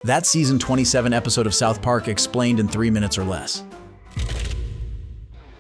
That's season 27 episode of South Park explained in 3 minutes or less.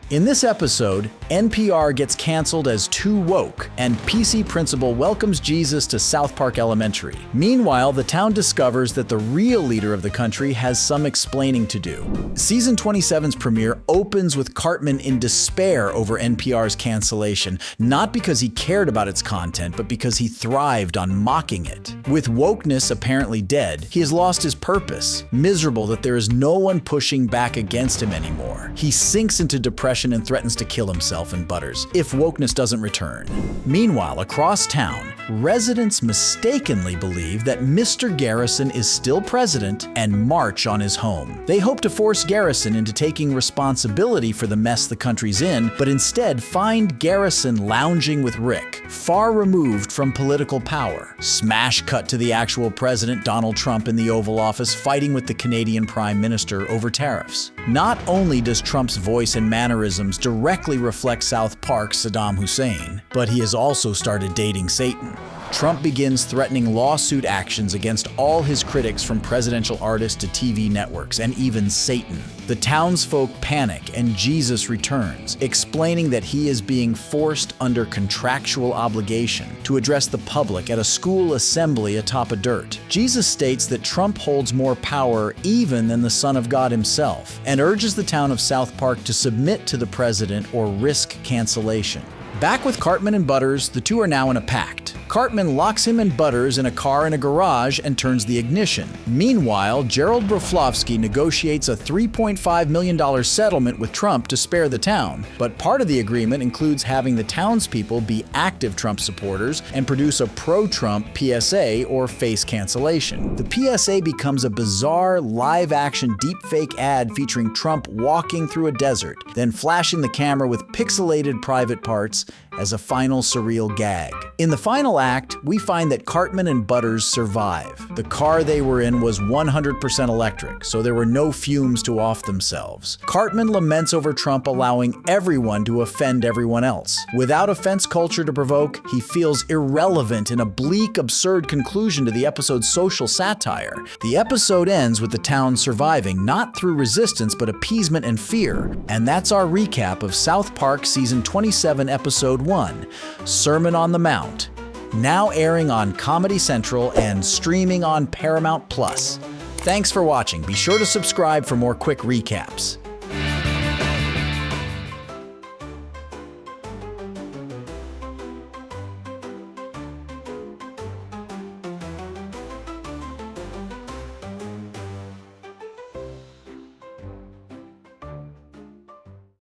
In this episode, NPR gets canceled as too woke, and PC Principal welcomes Jesus to South Park Elementary. Meanwhile, the town discovers that the real leader of the country has some explaining to do. Season 27's premiere opens with Cartman in despair over NPR's cancellation, not because he cared about its content, but because he thrived on mocking it. With wokeness apparently dead, he has lost his purpose, miserable that there is no one pushing back against him anymore. He sinks into depression and threatens to kill himself and Butters if wokeness doesn't return. Meanwhile, across town, residents mistakenly believe that Mr. Garrison is still president and march on his home. They hope to force Garrison into taking responsibility for the mess the country's in, but instead find Garrison lounging with Rick, far removed from political power. Smash cut to the actual president, Donald Trump, in the Oval Office fighting with the Canadian Prime Minister over tariffs. Not only does Trump's voice and mannerisms directly reflect South Park's Saddam Hussein, but he has also started dating Satan. Trump begins threatening lawsuit actions against all his critics, from presidential artists to TV networks, and even Satan. The townsfolk panic and Jesus returns, explaining that he is being forced under contractual obligation to address the public at a school assembly atop a dirt. Jesus states that Trump holds more power even than the Son of God himself, and urges the town of South Park to submit to the president or risk cancellation. Back with Cartman and Butters, the two are now in a pact. Cartman locks him and Butters in a car in a garage and turns the ignition. Meanwhile, Gerald Broflovsky negotiates a $3.5 million settlement with Trump to spare the town, but part of the agreement includes having the townspeople be active Trump supporters and produce a pro-Trump PSA or face cancellation. The PSA becomes a bizarre live-action deepfake ad featuring Trump walking through a desert, then flashing the camera with pixelated private parts as a final surreal gag. In the final act, we find that Cartman and Butters survive. The car they were in was 100% electric, so there were no fumes to off themselves. Cartman laments over Trump allowing everyone to offend everyone else. Without offense culture to provoke, he feels irrelevant in a bleak, absurd conclusion to the episode's social satire. The episode ends with the town surviving, not through resistance, but appeasement and fear. And that's our recap of South Park Season 27, Episode 1, Sermon on the Mount, now airing on Comedy Central and streaming on Paramount+. Thanks for watching. Be sure to subscribe for more quick recaps.